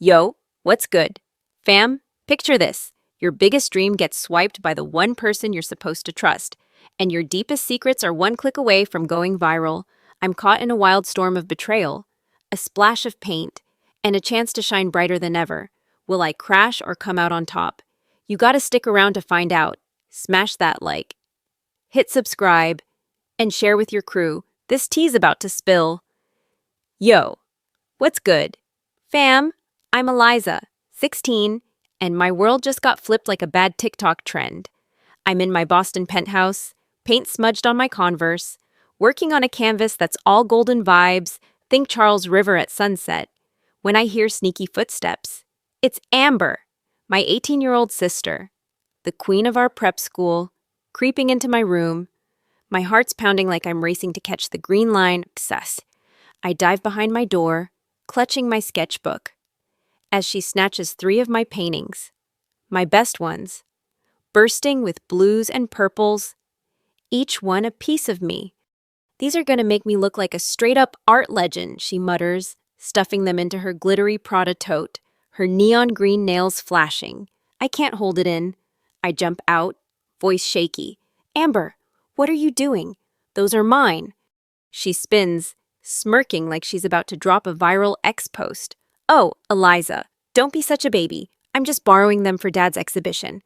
Yo, what's good? Fam, picture this. Your biggest dream gets swiped by the one person you're supposed to trust, and your deepest secrets are one click away from going viral. I'm caught in a wild storm of betrayal, a splash of paint, and a chance to shine brighter than ever. Will I crash or come out on top? You gotta stick around to find out. Smash that like, hit subscribe, and share with your crew. This tea's about to spill. Yo, what's good? Fam, I'm Eliza, 16, and my world just got flipped like a bad TikTok trend. I'm in my Boston penthouse, paint smudged on my Converse, working on a canvas that's all golden vibes, think Charles River at sunset, when I hear sneaky footsteps. It's Amber, my 18-year-old sister, the queen of our prep school, creeping into my room. My heart's pounding like I'm racing to catch the green line. Obsessed. I dive behind my door, clutching my sketchbook, as she snatches 3 of my paintings, my best ones, bursting with blues and purples, each one a piece of me. These are going to make me look like a straight-up art legend, she mutters, stuffing them into her glittery Prada tote, her neon green nails flashing. I can't hold it in. I jump out, voice shaky. Amber, what are you doing? Those are mine. She spins, smirking like she's about to drop a viral X post. Oh, Eliza, don't be such a baby. I'm just borrowing them for Dad's exhibition.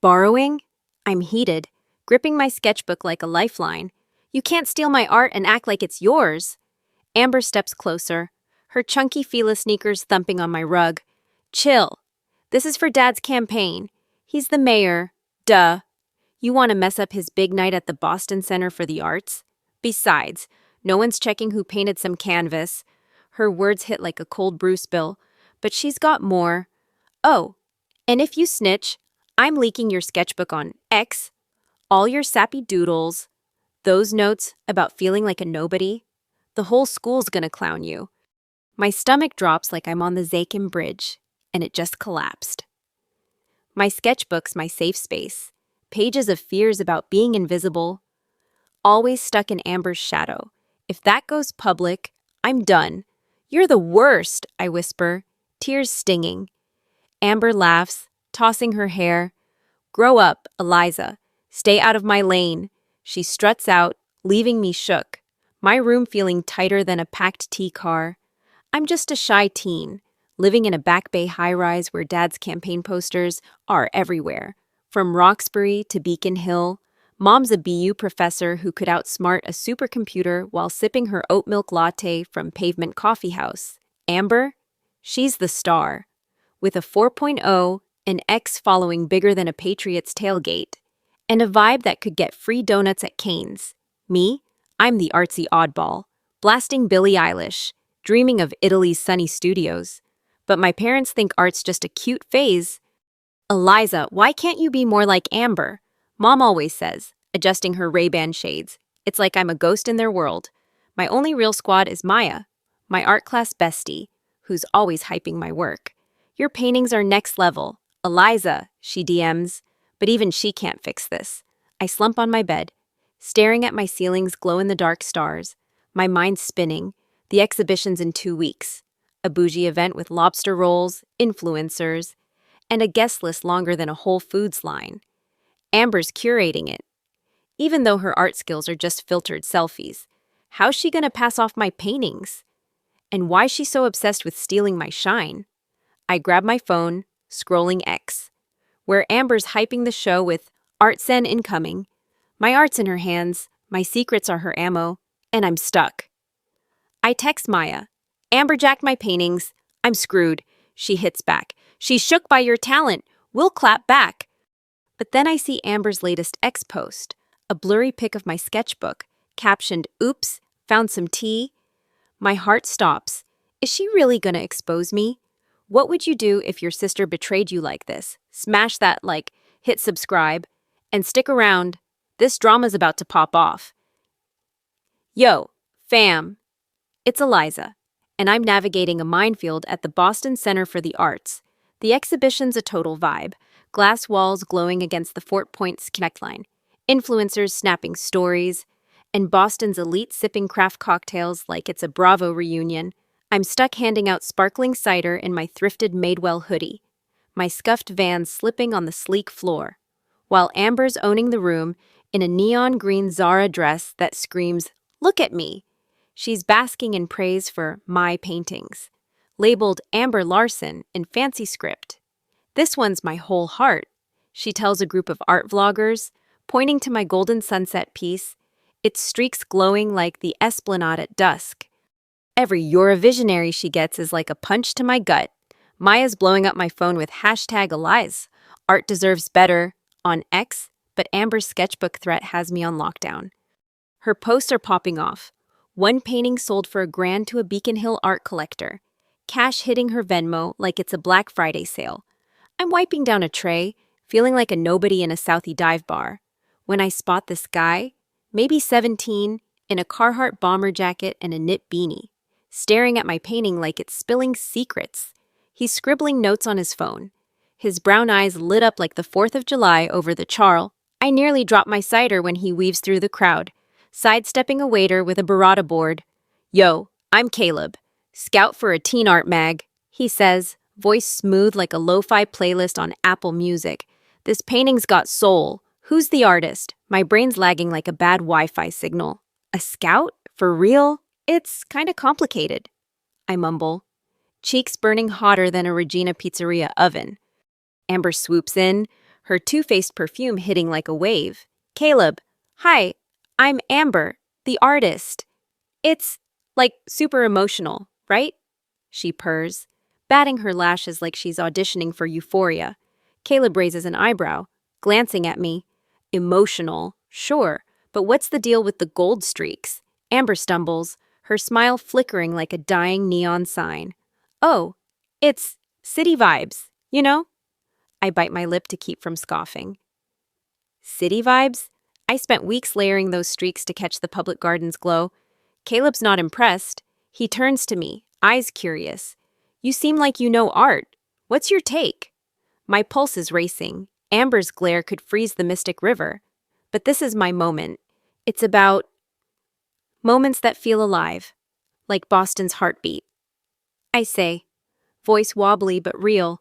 Borrowing? I'm heated, gripping my sketchbook like a lifeline. You can't steal my art and act like it's yours. Amber steps closer, her chunky Fila sneakers thumping on my rug. Chill. This is for Dad's campaign. He's the mayor. Duh. You want to mess up his big night at the Boston Center for the Arts? Besides, no one's checking who painted some canvas. Her words hit like a cold brew spill, but she's got more. Oh, and if you snitch, I'm leaking your sketchbook on X, all your sappy doodles, those notes about feeling like a nobody. The whole school's gonna clown you. My stomach drops like I'm on the Zakim Bridge, and it just collapsed. My sketchbook's my safe space, pages of fears about being invisible, always stuck in Amber's shadow. If that goes public, I'm done. You're the worst, I whisper, tears stinging. Amber laughs, tossing her hair. Grow up, Eliza. Stay out of my lane. She struts out, leaving me shook, my room feeling tighter than a packed tea car. I'm just a shy teen, living in a Back Bay high-rise where Dad's campaign posters are everywhere. From Roxbury to Beacon Hill, Mom's a BU professor who could outsmart a supercomputer while sipping her oat milk latte from Pavement Coffee House. Amber? She's the star. With a 4.0, an X following bigger than a Patriots tailgate, and a vibe that could get free donuts at Cane's. Me? I'm the artsy oddball, blasting Billie Eilish, dreaming of Italy's sunny studios. But my parents think art's just a cute phase. Eliza, why can't you be more like Amber? Mom always says, adjusting her Ray-Ban shades. It's like I'm a ghost in their world. My only real squad is Maya, my art class bestie, who's always hyping my work. Your paintings are next level. Eliza, she DMs, but even she can't fix this. I slump on my bed, staring at my ceiling's glow-in-the-dark stars, my mind spinning. The exhibition's in 2 weeks. A bougie event with lobster rolls, influencers, and a guest list longer than a Whole Foods line. Amber's curating it. Even though her art skills are just filtered selfies, how's she gonna pass off my paintings? And why's she so obsessed with stealing my shine? I grab my phone, scrolling X, where Amber's hyping the show with Art Zen incoming. My art's in her hands, my secrets are her ammo, and I'm stuck. I text Maya. Amber jacked my paintings. I'm screwed. She hits back. She's shook by your talent. We'll clap back. But then I see Amber's latest X post, a blurry pic of my sketchbook, captioned, "Oops, found some tea." My heart stops. Is she really gonna expose me? What would you do if your sister betrayed you like this? Smash that like, hit subscribe, and stick around. This drama's about to pop off. Yo, fam, it's Eliza, and I'm navigating a minefield at the Boston Center for the Arts. The exhibition's a total vibe. Glass walls glowing against the Fort Point's neckline, influencers snapping stories, and Boston's elite sipping craft cocktails like it's a Bravo reunion. I'm stuck handing out sparkling cider in my thrifted Madewell hoodie, my scuffed Vans slipping on the sleek floor, while Amber's owning the room in a neon green Zara dress that screams, "Look at me!" She's basking in praise for my paintings, labeled Amber Larson in fancy script. "This one's my whole heart," she tells a group of art vloggers, pointing to my golden sunset piece, its streaks glowing like the esplanade at dusk. Every "You're a visionary" she gets is like a punch to my gut. Maya's blowing up my phone with #Elize. Art deserves better on X, but Amber's sketchbook threat has me on lockdown. Her posts are popping off. One painting sold for $1,000 to a Beacon Hill art collector. Cash hitting her Venmo like it's a Black Friday sale. I'm wiping down a tray, feeling like a nobody in a Southie dive bar, when I spot this guy, maybe 17, in a Carhartt bomber jacket and a knit beanie, staring at my painting like it's spilling secrets. He's scribbling notes on his phone. His brown eyes lit up like the 4th of July over the charl. I nearly drop my cider when he weaves through the crowd, sidestepping a waiter with a burrata board. "Yo, I'm Caleb, scout for a teen art mag," he says, voice smooth like a lo-fi playlist on Apple Music. "This painting's got soul. Who's the artist?" My brain's lagging like a bad Wi-Fi signal. "A scout? For real? It's kinda complicated," I mumble, cheeks burning hotter than a Regina Pizzeria oven. Amber swoops in, her two-faced perfume hitting like a wave. "Caleb, hi, I'm Amber, the artist. It's, like, super emotional, right?" she purrs, batting her lashes like she's auditioning for Euphoria. Caleb raises an eyebrow, glancing at me. "Emotional, sure, but what's the deal with the gold streaks?" Amber stumbles, her smile flickering like a dying neon sign. "Oh, it's city vibes, you know?" I bite my lip to keep from scoffing. City vibes? I spent weeks layering those streaks to catch the public garden's glow. Caleb's not impressed. He turns to me, eyes curious. "You seem like you know art. What's your take?" My pulse is racing. Amber's glare could freeze the Mystic River. But this is my moment. It's about moments that feel alive, like Boston's heartbeat. I say, voice wobbly but real.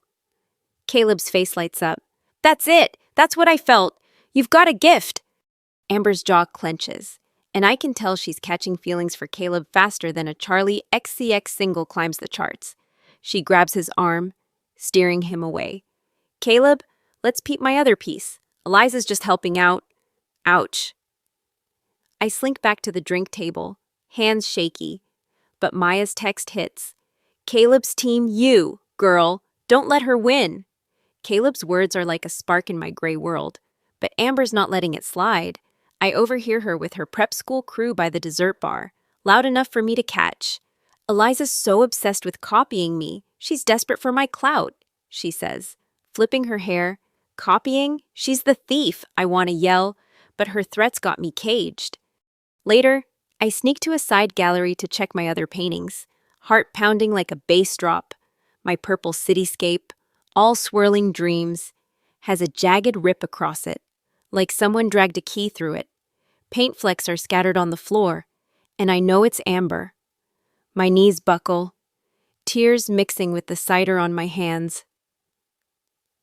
Caleb's face lights up. "That's it! That's what I felt! You've got a gift!" Amber's jaw clenches, and I can tell she's catching feelings for Caleb faster than a Charlie XCX single climbs the charts. She grabs his arm, steering him away. "Caleb, let's peep my other piece. Eliza's just helping out." Ouch. I slink back to the drink table, hands shaky, but Maya's text hits. "Caleb's team, you, girl. Don't let her win." Caleb's words are like a spark in my gray world, but Amber's not letting it slide. I overhear her with her prep school crew by the dessert bar, loud enough for me to catch. "Eliza's so obsessed with copying me, she's desperate for my clout," she says, flipping her hair. "Copying? She's the thief," I want to yell, but her threats got me caged. Later, I sneak to a side gallery to check my other paintings, heart pounding like a bass drop. My purple cityscape, all swirling dreams, has a jagged rip across it, like someone dragged a key through it. Paint flecks are scattered on the floor, and I know it's Amber. My knees buckle, tears mixing with the cider on my hands.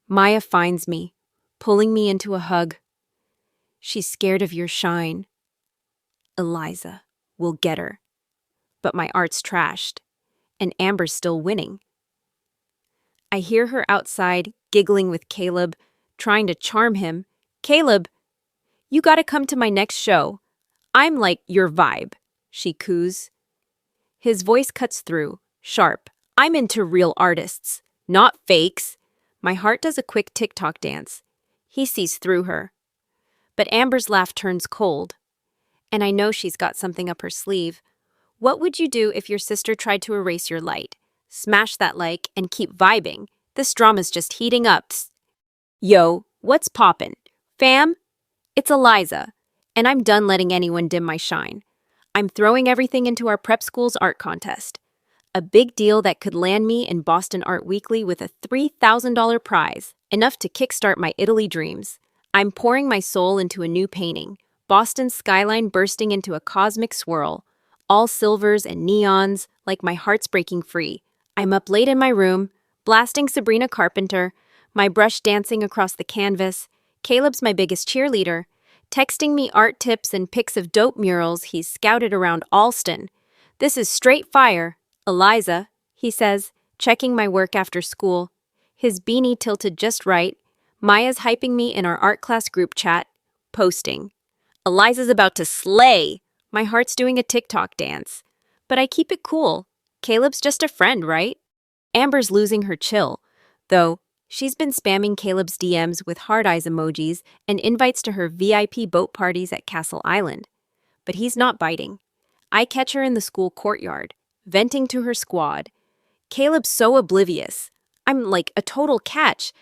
Maya finds me, pulling me into a hug. "She's scared of your shine." Eliza will get her. But my art's trashed, and Amber's still winning. I hear her outside, giggling with Caleb, trying to charm him. "Caleb, you gotta come to my next show. I'm like your vibe," she coos. His voice cuts through, sharp. "I'm into real artists, not fakes." My heart does a quick TikTok dance. He sees through her. But Amber's laugh turns cold, and I know she's got something up her sleeve. "What would you do if your sister tried to erase your light? Smash that like and keep vibing. This drama's just heating up." "Yo, what's poppin'? Fam? It's Eliza, and I'm done letting anyone dim my shine. I'm throwing everything into our prep school's art contest. A big deal that could land me in Boston Art Weekly with a $3,000 prize, enough to kickstart my Italy dreams. I'm pouring my soul into a new painting, Boston's skyline bursting into a cosmic swirl, all silvers and neons, like my heart's breaking free. I'm up late in my room, blasting Sabrina Carpenter, my brush dancing across the canvas. Caleb's my biggest cheerleader, texting me art tips and pics of dope murals he's scouted around Alston. "This is straight fire, Eliza," he says, checking my work after school. His beanie tilted just right. Maya's hyping me in our art class group chat, posting, "Eliza's about to slay." My heart's doing a TikTok dance. But I keep it cool. Caleb's just a friend, right? Amber's losing her chill, though. She's been spamming Caleb's DMs with hard eyes emojis and invites to her VIP boat parties at Castle Island. But he's not biting. I catch her in the school courtyard, venting to her squad. Caleb's so oblivious. I'm like a total catch,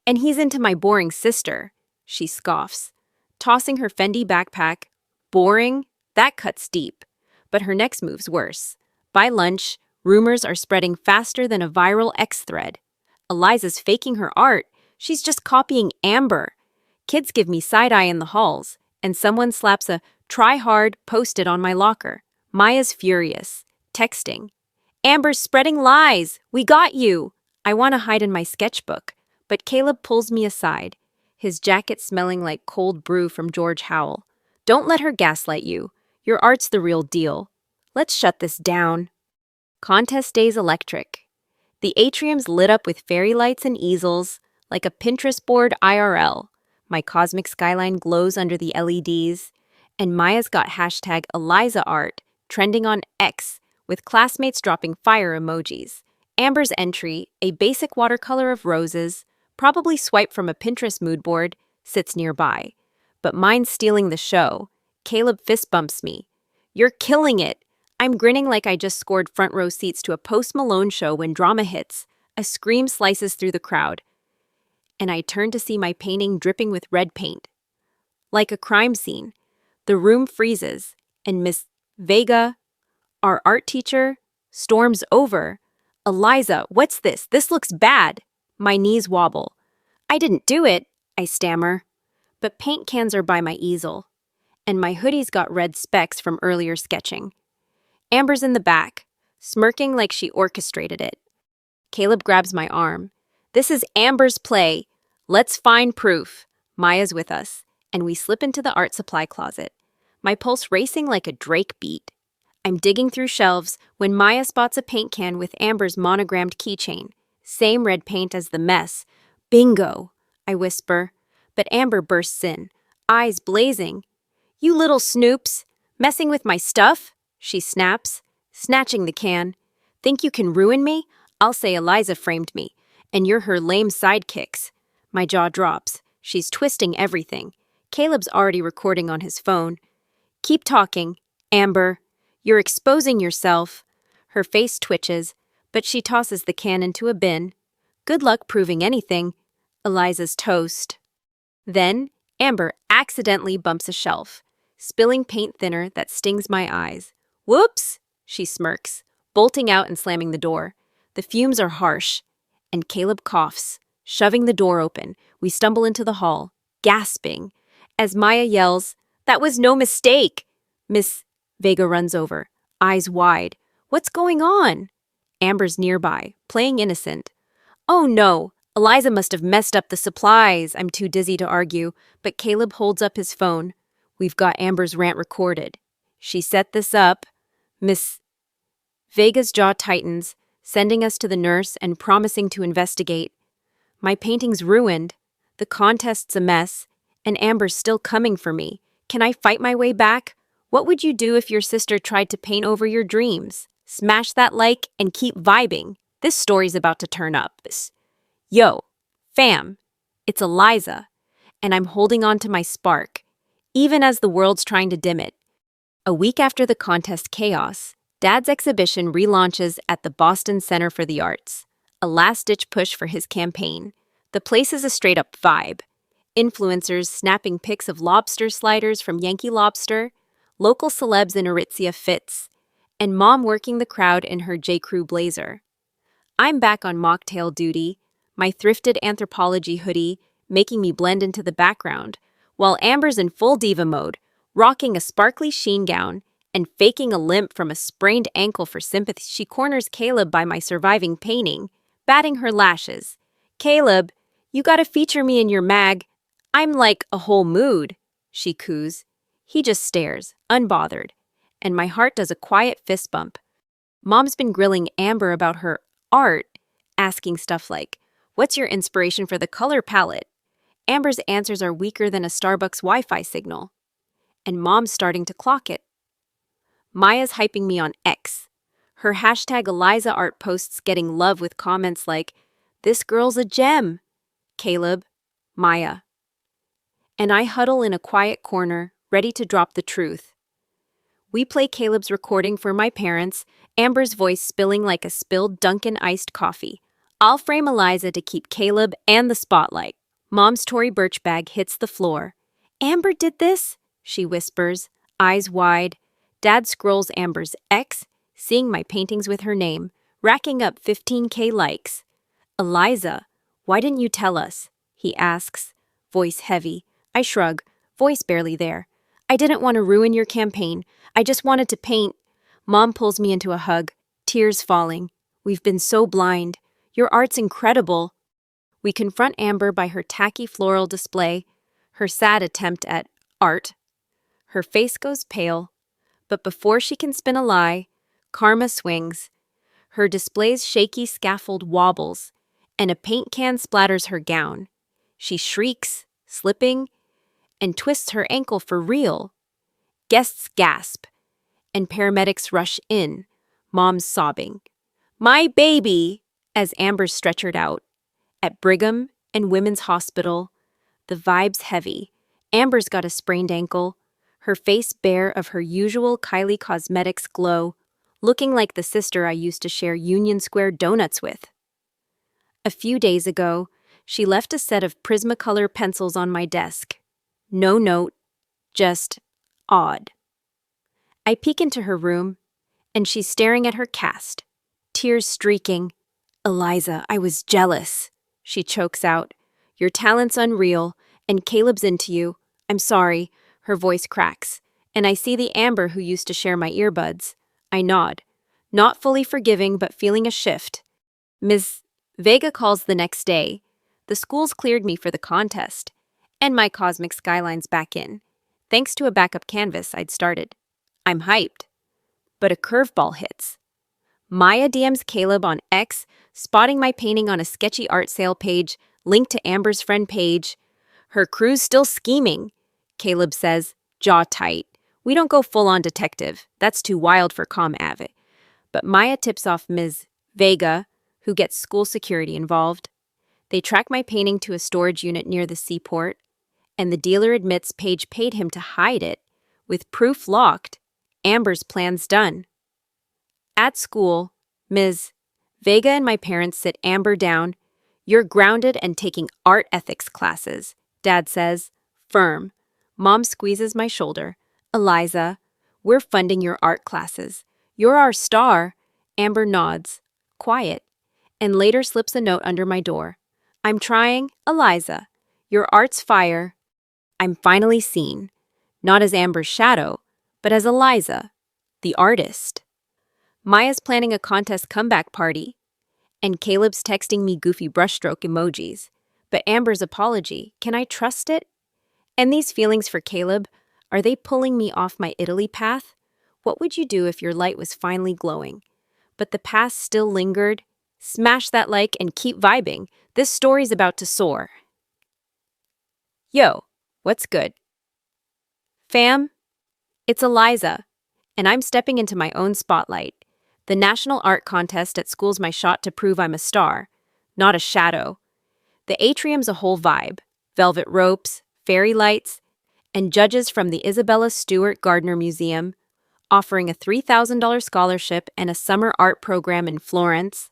and he's into my boring sister. She scoffs, tossing her Fendi backpack. Boring? That cuts deep. But her next move's worse. By lunch, rumors are spreading faster than a viral X thread. Eliza's faking her art. She's just copying Amber. Kids give me side-eye in the halls, and someone slaps a "try hard" post-it on my locker. Maya's furious, texting, "Amber's spreading lies! We got you!" I want to hide in my sketchbook, but Caleb pulls me aside, his jacket smelling like cold brew from George Howell. "Don't let her gaslight you. Your art's the real deal. Let's shut this down." Contest day's electric. The atrium's lit up with fairy lights and easels, like a Pinterest board IRL. My cosmic skyline glows under the LEDs, and Maya's got hashtag Eliza art trending on X, with classmates dropping fire emojis. Amber's entry, a basic watercolor of roses, probably swiped from a Pinterest mood board, sits nearby. But mine's stealing the show. Caleb fist bumps me. "You're killing it." I'm grinning like I just scored front row seats to a Post Malone show when drama hits. A scream slices through the crowd, and I turn to see my painting dripping with red paint. Like a crime scene, the room freezes, and Miss Vega, our art teacher, storms over. "Eliza, what's this? This looks bad." My knees wobble. "I didn't do it," I stammer. But paint cans are by my easel, and my hoodie's got red specks from earlier sketching. Amber's in the back, smirking like she orchestrated it. Caleb grabs my arm. "This is Amber's play. Let's find proof." Maya's with us, and we slip into the art supply closet, my pulse racing like a Drake beat. I'm digging through shelves when Maya spots a paint can with Amber's monogrammed keychain. Same red paint as the mess. "Bingo," I whisper, but Amber bursts in, eyes blazing. "You little snoops, messing with my stuff?" she snaps, snatching the can. "Think you can ruin me? I'll say Eliza framed me, and you're her lame sidekicks." My jaw drops. She's twisting everything. Caleb's already recording on his phone. "Keep talking, Amber. You're exposing yourself." Her face twitches, but she tosses the can into a bin. "Good luck proving anything." Eliza's toast. Then, Amber accidentally bumps a shelf, spilling paint thinner that stings my eyes. "Whoops," she smirks, bolting out and slamming the door. The fumes are harsh, and Caleb coughs, shoving the door open. We stumble into the hall, gasping, as Maya yells, "That was no mistake!" Miss Vega runs over, eyes wide. "What's going on?" Amber's nearby, playing innocent. "Oh no, Eliza must have messed up the supplies." I'm too dizzy to argue, but Caleb holds up his phone. "We've got Amber's rant recorded. She set this up." Miss Vega's jaw tightens, sending us to the nurse and promising to investigate. My painting's ruined, the contest's a mess, and Amber's still coming for me. Can I fight my way back? What would you do if your sister tried to paint over your dreams? Smash that like and keep vibing. This story's about to turn up. Yo, fam, it's Eliza, and I'm holding on to my spark, even as the world's trying to dim it. A week after the contest chaos, Dad's exhibition relaunches at the Boston Center for the Arts, a last-ditch push for his campaign. The place is a straight-up vibe. Influencers snapping pics of lobster sliders from Yankee Lobster, local celebs in Aritzia fits, and Mom working the crowd in her J.Crew blazer. I'm back on mocktail duty, my thrifted anthropology hoodie making me blend into the background, while Amber's in full diva mode, rocking a sparkly sheen gown and faking a limp from a sprained ankle for sympathy, she corners Caleb by my surviving painting, batting her lashes. "Caleb, you gotta feature me in your mag. I'm like a whole mood," she coos. He just stares, unbothered, and my heart does a quiet fist bump. Mom's been grilling Amber about her art, asking stuff like, "What's your inspiration for the color palette?" Amber's answers are weaker than a Starbucks Wi-Fi signal, and Mom's starting to clock it. Maya's hyping me on X. Her hashtag Eliza art posts getting love with comments like, "This girl's a gem." Caleb, Maya. And I huddle in a quiet corner, ready to drop the truth. We play Caleb's recording for my parents, Amber's voice spilling like a spilled Dunkin' iced coffee. I'll frame Eliza to keep Caleb and the spotlight. Mom's Tory Burch bag hits the floor. "Amber did this?" she whispers, eyes wide. Dad scrolls Amber's X, seeing my paintings with her name, racking up 15K likes. "Eliza, why didn't you tell us?" he asks, voice heavy. I shrug, voice barely there. "I didn't want to ruin your campaign. I just wanted to paint." Mom pulls me into a hug, tears falling. "We've been so blind. Your art's incredible." We confront Amber by her tacky floral display, her sad attempt at art. Her face goes pale, but before she can spin a lie, karma swings. Her display's shaky scaffold wobbles, and a paint can splatters her gown. She shrieks, slipping, and twists her ankle for real. Guests gasp, and paramedics rush in, Mom's sobbing. "My baby!" as Amber's stretchered out. At Brigham and Women's Hospital, the vibe's heavy. Amber's got a sprained ankle, her face bare of her usual Kylie Cosmetics glow, looking like the sister I used to share Union Square donuts with. A few days ago, she left a set of Prismacolor pencils on my desk. No note, just odd. I peek into her room, and she's staring at her cast, tears streaking. "Eliza, I was jealous," she chokes out. "Your talent's unreal, and Caleb's into you. I'm sorry." Her voice cracks, and I see the Amber who used to share my earbuds. I nod, not fully forgiving but feeling a shift. Ms. Vega calls the next day. The school's cleared me for the contest, and my cosmic skyline's back in, thanks to a backup canvas I'd started. I'm hyped. But a curveball hits. Maya DMs Caleb on X, spotting my painting on a sketchy art sale page linked to Amber's friend page. "Her crew's still scheming," Caleb says, jaw tight. "We don't go full-on detective. That's too wild for ComAv." But Maya tips off Ms. Vega, who gets school security involved. They track my painting to a storage unit near the seaport, and the dealer admits Paige paid him to hide it. With proof locked, Amber's plan's done. At school, Ms. Vega and my parents sit Amber down. "You're grounded and taking art ethics classes," Dad says, firm. Mom squeezes my shoulder. "Eliza, we're funding your art classes. You're our star." Amber nods, quiet, and later slips a note under my door. "I'm trying, Eliza. Your art's fire." I'm finally seen, not as Amber's shadow, but as Eliza, the artist. Maya's planning a contest comeback party, and Caleb's texting me goofy brushstroke emojis. But Amber's apology, can I trust it? And these feelings for Caleb, are they pulling me off my Italy path? What would you do if your light was finally glowing, but the past still lingered? Smash that like and keep vibing. This story's about to soar. Yo, what's good? Fam, it's Eliza, and I'm stepping into my own spotlight. The National Art Contest at school's my shot to prove I'm a star, not a shadow. The atrium's a whole vibe, velvet ropes, fairy lights, and judges from the Isabella Stewart Gardner Museum, offering a $3,000 scholarship and a summer art program in Florence.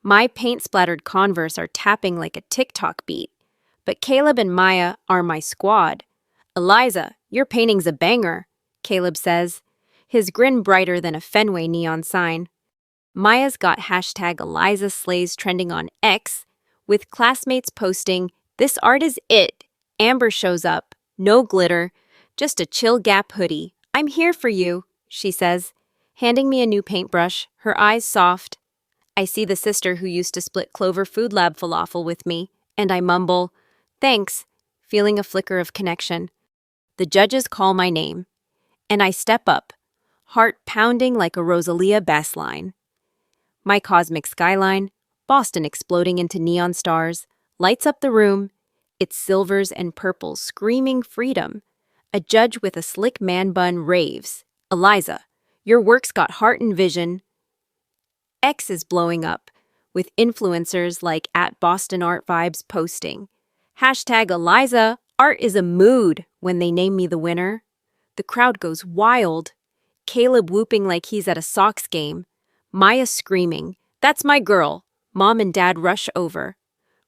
My paint-splattered Converse are tapping like a TikTok beat, but Caleb and Maya are my squad. "Eliza, your painting's a banger," Caleb says, his grin brighter than a Fenway neon sign. Maya's got hashtag Eliza Slays trending on X, with classmates posting, "This art is it." Amber shows up, no glitter, just a chill Gap hoodie. "I'm here for you," she says, handing me a new paintbrush, her eyes soft. I see the sister who used to split Clover Food Lab falafel with me, and I mumble, "Thanks," feeling a flicker of connection. The judges call my name, and I step up, heart pounding like a Rosalia bass line. My cosmic skyline, Boston exploding into neon stars, lights up the room, its silvers and purples screaming freedom. A judge with a slick man bun raves, "Eliza, your work's got heart and vision." X is blowing up, with influencers like at Boston Art Vibes posting, hashtag Eliza, art is a mood when they name me the winner. The crowd goes wild, Caleb whooping like he's at a Sox game, Maya screaming, "That's my girl." Mom and Dad rush over,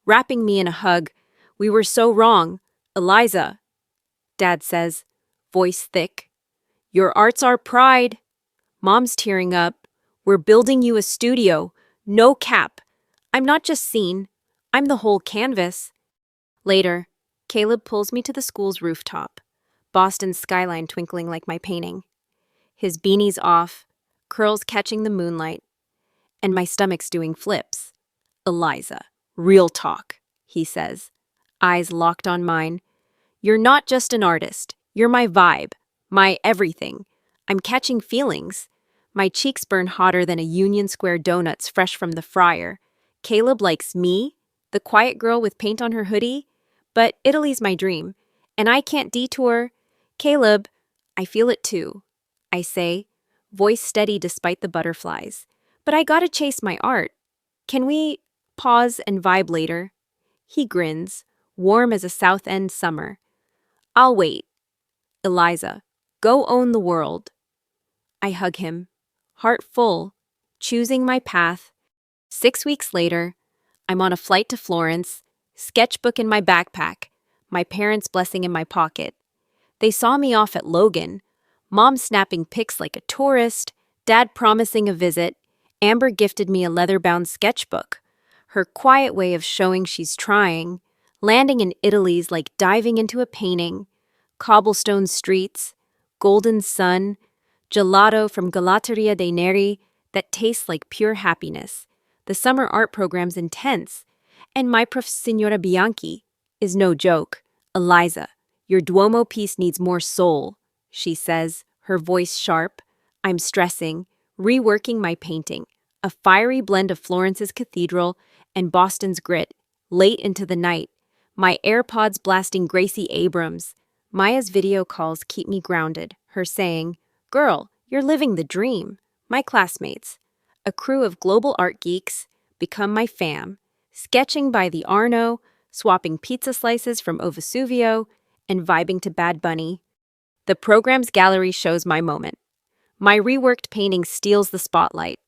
wrapping me in a hug. "We were so wrong. Eliza," Dad says, voice thick. "Your art's our pride." Mom's tearing up. "We're building you a studio. No cap. I'm not just seen. I'm the whole canvas." Later, Caleb pulls me to the school's rooftop, Boston's skyline twinkling like my painting. His beanie's off, curls catching the moonlight, and my stomach's doing flips. "Eliza, real talk," he says, eyes locked on mine. "You're not just an artist. You're my vibe, my everything. I'm catching feelings." My cheeks burn hotter than a Union Square donuts fresh from the fryer. Caleb likes me, the quiet girl with paint on her hoodie, but Italy's my dream, and I can't detour. "Caleb, I feel it too," I say, voice steady despite the butterflies. "But I gotta chase my art. Can we pause and vibe later?" He grins, warm as a South End summer. "I'll wait. Eliza, go own the world." I hug him, heart full, choosing my path. 6 weeks later, I'm on a flight to Florence, sketchbook in my backpack, my parents' blessing in my pocket. They saw me off at Logan, Mom snapping pics like a tourist, Dad promising a visit. Amber gifted me a leather-bound sketchbook, her quiet way of showing she's trying. Landing in Italy's like diving into a painting. Cobblestone streets, golden sun, gelato from Gelateria dei Neri that tastes like pure happiness. The summer art program's intense, and my prof, Signora Bianchi, is no joke. "Eliza, your Duomo piece needs more soul," she says, her voice sharp. I'm stressing, reworking my painting, a fiery blend of Florence's cathedral and Boston's grit, late into the night. My AirPods blasting Gracie Abrams. Maya's video calls keep me grounded, her saying, "Girl, you're living the dream." My classmates, a crew of global art geeks, become my fam, sketching by the Arno, swapping pizza slices from O Vesuvio, and vibing to Bad Bunny. The program's gallery shows my moment. My reworked painting steals the spotlight,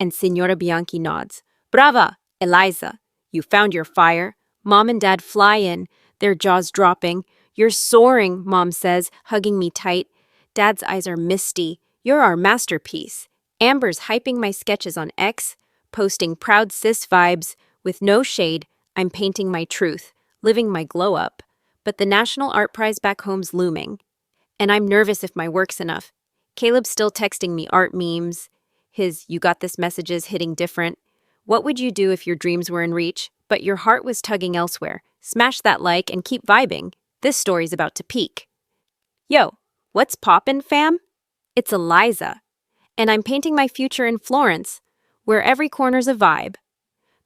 and Signora Bianchi nods. "Brava, Eliza! You found your fire." Mom and Dad fly in, their jaws dropping. "You're soaring," Mom says, hugging me tight. Dad's eyes are misty. "You're our masterpiece." Amber's hyping my sketches on X, posting proud sis vibes. With no shade, I'm painting my truth, living my glow up. But the National Art Prize back home's looming, and I'm nervous if my work's enough. Caleb's still texting me art memes, his "you got this" messages hitting different. What would you do if your dreams were in reach, but your heart was tugging elsewhere? Smash that like and keep vibing. This story's about to peak. Yo, what's poppin', fam? It's Eliza, and I'm painting my future in Florence, where every corner's a vibe.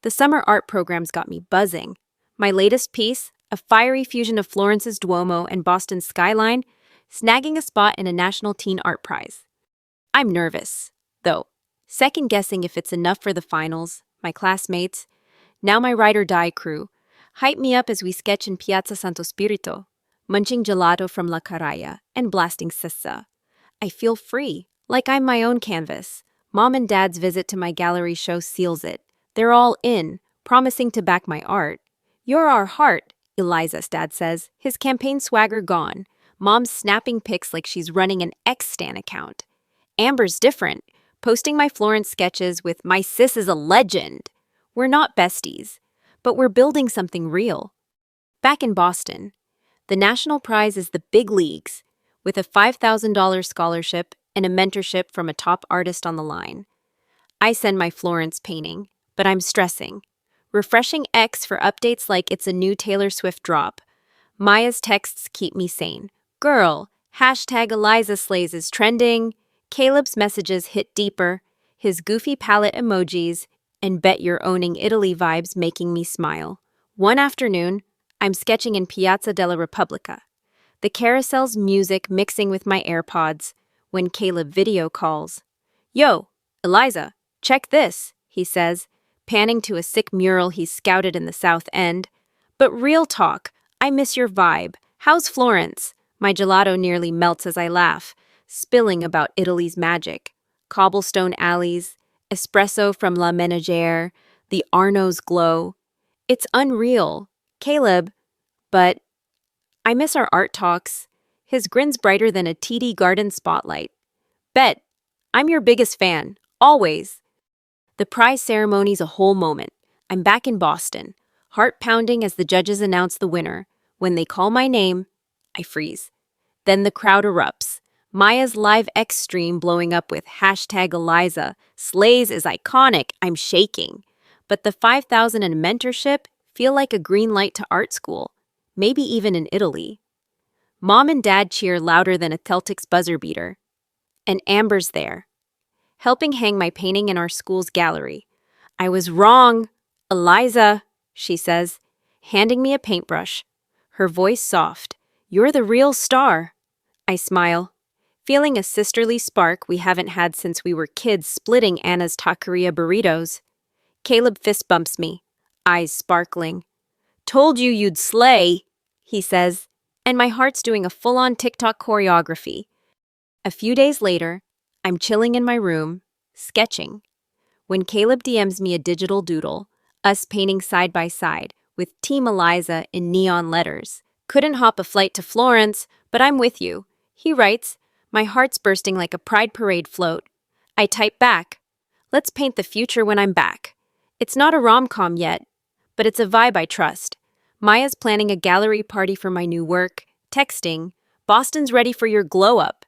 The summer art program's got me buzzing. My latest piece, a fiery fusion of Florence's Duomo and Boston's skyline, snagging a spot in a National Teen Art Prize. I'm nervous, though, second-guessing if it's enough for the finals. My classmates, now my ride-or-die crew, hype me up as we sketch in Piazza Santo Spirito, munching gelato from La Caraya and blasting sissa. I feel free, like I'm my own canvas. Mom and Dad's visit to my gallery show seals it. They're all in, promising to back my art. "You're our heart," Eliza's dad says, his campaign swagger gone. Mom's snapping pics like she's running an X-Stan account. Amber's different, posting my Florence sketches with "my sis is a legend." We're not besties, but we're building something real. Back in Boston, the National Prize is the big leagues, with a $5,000 scholarship and a mentorship from a top artist on the line. I send my Florence painting, but I'm stressing. Refreshing X for updates like it's a new Taylor Swift drop. Maya's texts keep me sane. Girl, hashtag Eliza Slays is trending. Caleb's messages hit deeper, his goofy palette emojis, and bet you're owning Italy vibes making me smile. One afternoon, I'm sketching in Piazza della Repubblica. The carousel's music mixing with my AirPods when Caleb video calls. Yo, Eliza, check this, he says, panning to a sick mural he scouted in the South End. But real talk, I miss your vibe. How's Florence? My gelato nearly melts as I laugh, spilling about Italy's magic. Cobblestone alleys, espresso from La Menagere, the Arno's glow. It's unreal. Caleb, but I miss our art talks. His grin's brighter than a TD Garden spotlight. Bet, I'm your biggest fan, always. The prize ceremony's a whole moment. I'm back in Boston, heart pounding as the judges announce the winner. When they call my name, I freeze. Then the crowd erupts. Maya's live X stream blowing up with hashtag Eliza. Slays is iconic. I'm shaking. But the 5,000 in mentorship feel like a green light to art school. Maybe even in Italy. Mom and Dad cheer louder than a Celtics buzzer beater. And Amber's there, helping hang my painting in our school's gallery. I was wrong, Eliza, she says, handing me a paintbrush. Her voice soft. You're the real star. I smile, feeling a sisterly spark we haven't had since we were kids splitting Anna's taqueria burritos. Caleb fist bumps me, eyes sparkling. Told you you'd slay, he says, and my heart's doing a full-on TikTok choreography. A few days later, I'm chilling in my room, sketching, when Caleb DMs me a digital doodle, us painting side by side, with Team Eliza in neon letters. Couldn't hop a flight to Florence, but I'm with you. He writes, my heart's bursting like a pride parade float. I type back, let's paint the future when I'm back. It's not a rom-com yet, but it's a vibe I trust. Maya's planning a gallery party for my new work, texting, Boston's ready for your glow-up.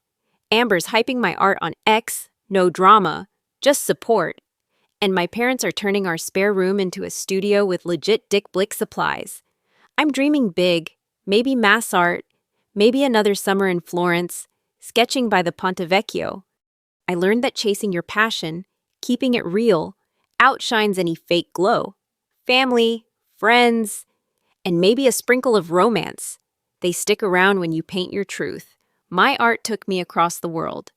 Amber's hyping my art on X, no drama, just support. And my parents are turning our spare room into a studio with legit Dick Blick supplies. I'm dreaming big, maybe mass art, maybe another summer in Florence, sketching by the Ponte Vecchio. I learned that chasing your passion, keeping it real, outshines any fake glow. Family, friends, and maybe a sprinkle of romance. They stick around when you paint your truth. My art took me across the world,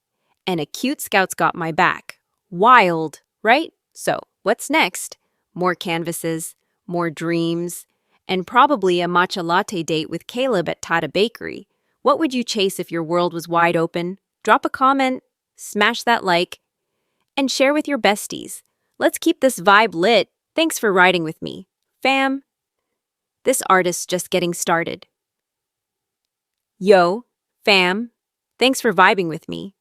and a cute scout's got my back. Wild, right? So, what's next? More canvases, more dreams, and probably a matcha latte date with Caleb at Tata Bakery. What would you chase if your world was wide open? Drop a comment, smash that like, and share with your besties. Let's keep this vibe lit. Thanks for riding with me. Fam, this artist's just getting started. Yo, fam, thanks for vibing with me.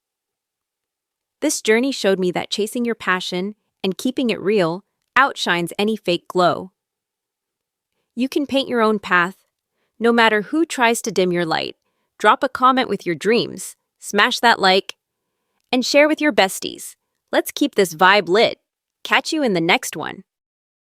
This journey showed me that chasing your passion and keeping it real outshines any fake glow. You can paint your own path, no matter who tries to dim your light. Drop a comment with your dreams, smash that like, and share with your besties. Let's keep this vibe lit. Catch you in the next one.